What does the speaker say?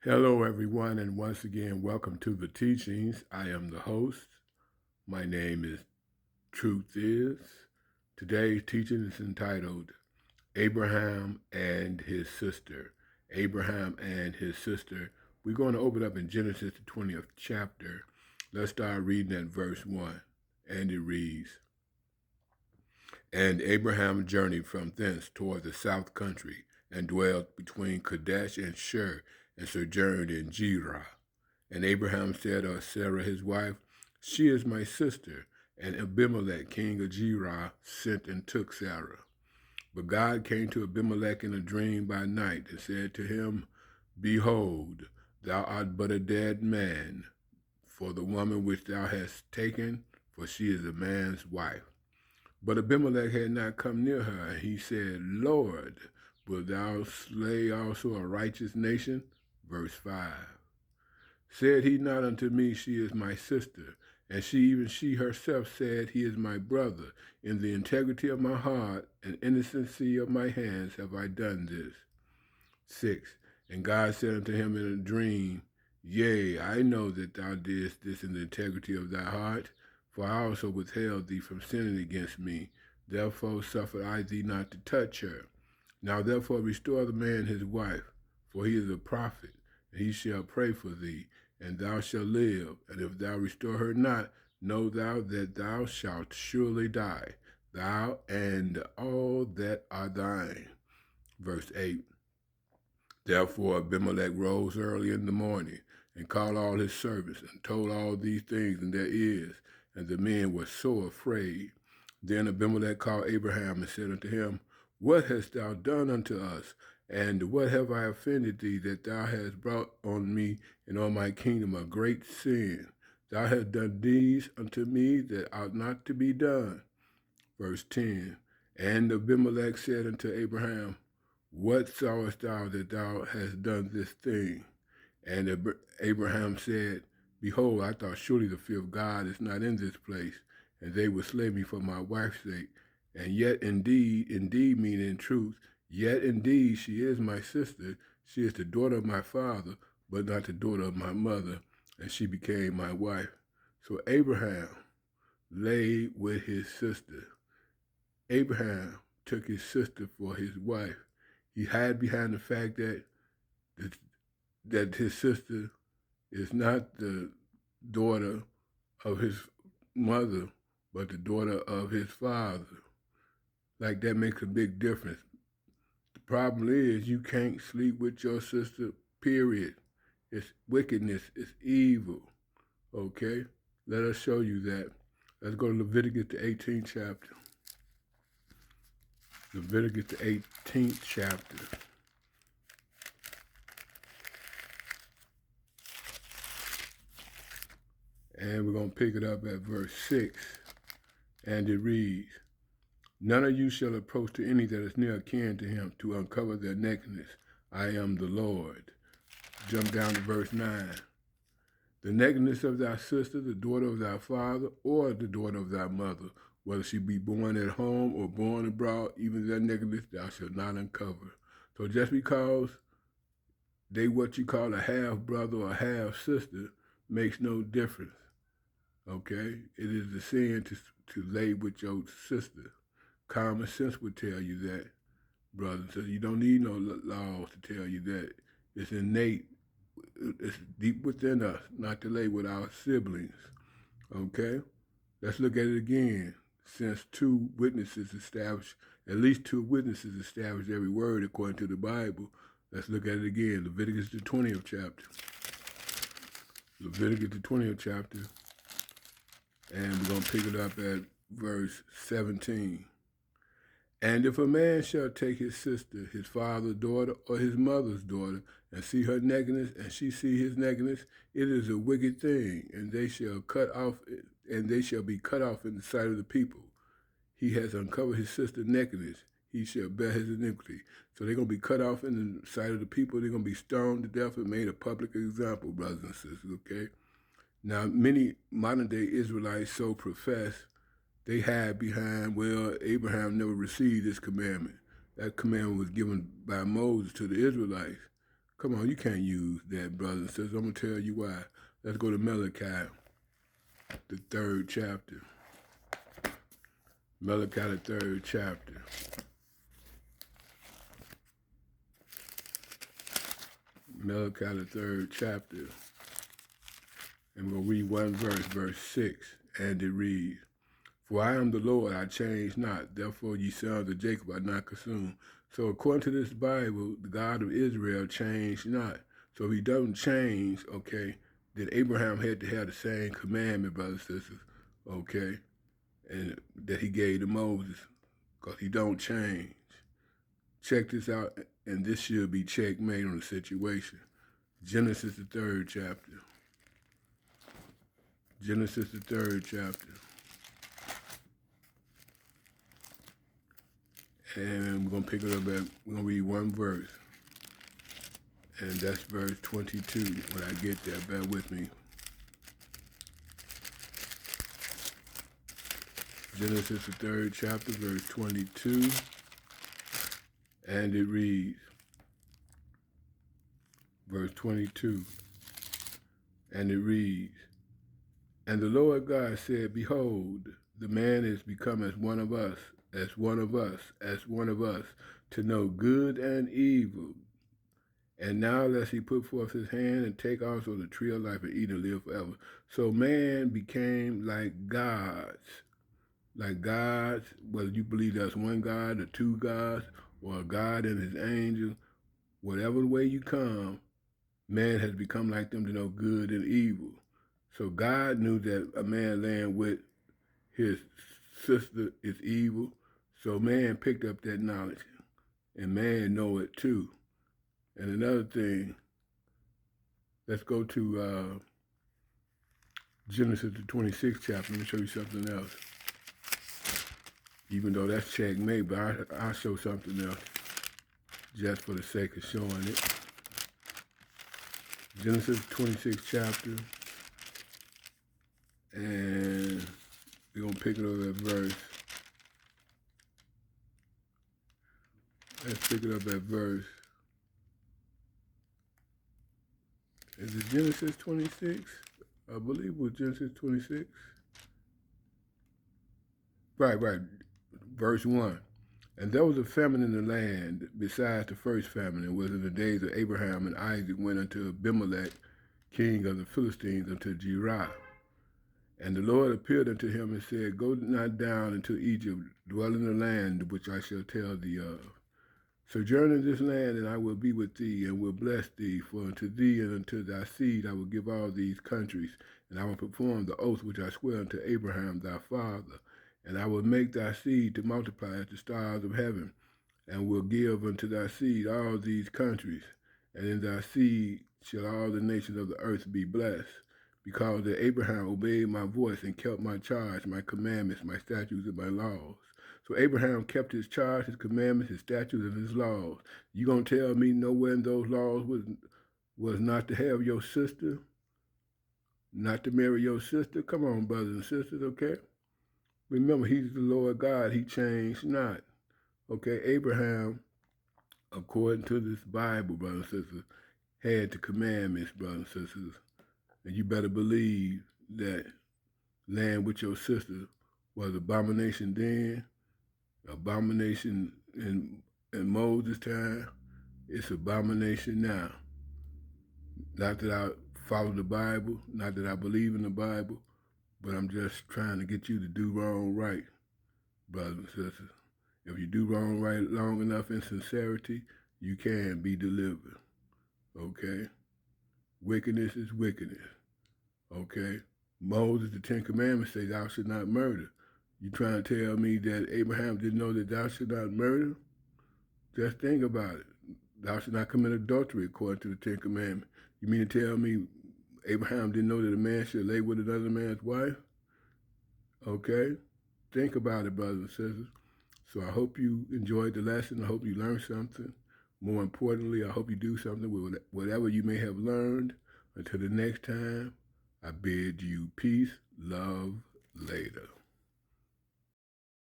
Hello, everyone, and once again, welcome to the teachings. I am the host. My name is Truth Is. Today's teaching is entitled Abraham and His Sister. Abraham and His Sister. We're going to open up in Genesis, the 20th chapter. Let's start reading at verse 1. And it reads, And Abraham journeyed from thence toward the south country, and dwelt between Kadesh and Shur, and sojourned in Gerar. And Abraham said of Sarah his wife, She is my sister. And Abimelech, king of Gerar, sent and took Sarah. But God came to Abimelech in a dream by night, and said to him, Behold, thou art but a dead man, for the woman which thou hast taken, for she is a man's wife. But Abimelech had not come near her, and he said, Lord, wilt thou slay also a righteous nation? Verse 5. Said he not unto me, She is my sister? And she herself said, He is my brother. In the integrity of my heart and innocency of my hands have I done this. 6. And God said unto him in a dream, Yea, I know that thou didst this in the integrity of thy heart, for I also withheld thee from sinning against me. Therefore suffered I thee not to touch her. Now therefore restore the man his wife, for he is a prophet, and he shall pray for thee, and thou shalt live. And if thou restore her not, know thou that thou shalt surely die, thou and all that are thine. Verse 8. Therefore Abimelech rose early in the morning, and called all his servants, and told all these things in their ears, and the men were so afraid. Then Abimelech called Abraham, and said unto him, What hast thou done unto us? And what have I offended thee, that thou hast brought on me and on my kingdom a great sin? Thou hast done deeds unto me that ought not to be done. Verse 10. And Abimelech said unto Abraham, What sawest thou that thou hast done this thing? And Abraham said, Behold, I thought surely the fear of God is not in this place, and they will slay me for my wife's sake. And yet indeed, meaning in truth, yet indeed she is my sister. She is the daughter of my father, but not the daughter of my mother, and she became my wife. So Abraham lay with his sister. Abraham took his sister for his wife. He hid behind the fact that his sister is not the daughter of his mother, but the daughter of his father. Like that makes a big difference. The problem is you can't sleep with your sister, period. It's wickedness, it's evil. Okay? Let us show you that. Let's go to Leviticus, the 18th chapter. Leviticus, the 18th chapter. And we're going to pick it up at verse 6. And it reads, None of you shall approach to any that is near kin to him to uncover their nakedness. I am the Lord. Jump down to verse 9. The nakedness of thy sister, the daughter of thy father, or the daughter of thy mother, whether she be born at home or born abroad, even their nakedness thou shalt not uncover. So just because they what you call a half brother or half sister makes no difference. Okay? It is a sin to lay with your sister. Common sense would tell you that, brother. So you don't need no laws to tell you that. It's innate. It's deep within us not to lay with our siblings. Okay? Let's look at it again. Since two witnesses establish, at least two witnesses establish every word according to the Bible, let's look at it again. Leviticus, the 20th chapter. Leviticus, the 20th chapter. And we're going to pick it up at verse 17. And if a man shall take his sister, his father's daughter, or his mother's daughter, and see her nakedness, and she see his nakedness, it is a wicked thing, and they shall be cut off in the sight of the people. He has uncovered his sister's nakedness, he shall bear his iniquity. So they're going to be cut off in the sight of the people. They're going to be stoned to death and made a public example, brothers and sisters, okay? Now, many modern-day Israelites so profess, they hide behind, well, Abraham never received this commandment. That commandment was given by Moses to the Israelites. Come on, you can't use that, brothers and sisters. I'm going to tell you why. Let's go to Malachi, the 3rd chapter. Malachi, the 3rd chapter. Malachi, the 3rd chapter. And we're going to read one verse, verse 6. And it reads, For I am the Lord, I change not. Therefore ye sons of Jacob are not consumed. So according to this Bible, the God of Israel changed not. So if he doesn't change, okay, then Abraham had to have the same commandment, brothers and sisters, okay, and that he gave to Moses, because he don't change. Check this out, and this should be checkmate on the situation. Genesis, the 3rd chapter. Genesis, the 3rd chapter. And we're going to pick it up at, we're going to read one verse. And that's verse 22. When I get there, bear with me. Genesis, the 3rd chapter, verse 22. And it reads, verse 22. And it reads, And the Lord God said, Behold, the man is become as one of us, as one of us, as one of us, to know good and evil. And now lest he put forth his hand and take also the tree of life and eat and live forever. So man became like gods. Like gods, whether you believe there's one God or two gods, or a God and his angels, whatever way you come, man has become like them to know good and evil. So God knew that a man laying with his sister is evil. So man picked up that knowledge, and man know it too. And another thing, let's go to Genesis, the 26th chapter. Let me show you something else. Even though that's checkmate, but I'll show something else just for the sake of showing it. Genesis 26th chapter, and we're going to pick it up at verse. Let's pick it up at verse. Is it Genesis 26? I believe it was Genesis 26. Right. Verse 1. And there was a famine in the land besides the first famine. It was in the days of Abraham, and Isaac went unto Abimelech, king of the Philistines, unto Gerar. And the Lord appeared unto him and said, Go not down into Egypt, dwell in the land which I shall tell thee of. Sojourn in this land, and I will be with thee, and will bless thee. For unto thee and unto thy seed I will give all these countries, and I will perform the oath which I swear unto Abraham thy father. And I will make thy seed to multiply as the stars of heaven, and will give unto thy seed all these countries. And in thy seed shall all the nations of the earth be blessed, because that Abraham obeyed my voice and kept my charge, my commandments, my statutes, and my laws. So Abraham kept his charge, his commandments, his statutes, and his laws. You gonna tell me nowhere in those laws was not to have your sister, not to marry your sister? Come on, brothers and sisters, okay? Remember, he's the Lord God. He changed not. Okay, Abraham, according to this Bible, brothers and sisters, had the commandments, brothers and sisters. And you better believe that land with your sister was abomination then, abomination in Moses' time. It's abomination now. Not that I follow the Bible, not that I believe in the Bible, but I'm just trying to get you to do wrong right, brothers and sisters. If you do wrong right long enough in sincerity, you can be delivered, okay? Wickedness is wickedness, okay? Moses, the 10 Commandments say thou should not murder. You trying to tell me that Abraham didn't know that thou should not murder? Just think about it. Thou should not commit adultery according to the 10 Commandments. You mean to tell me Abraham didn't know that a man should lay with another man's wife? Okay? Think about it, brothers and sisters. So I hope you enjoyed the lesson. I hope you learned something. More importantly, I hope you do something with whatever you may have learned. Until the next time, I bid you peace, love, later.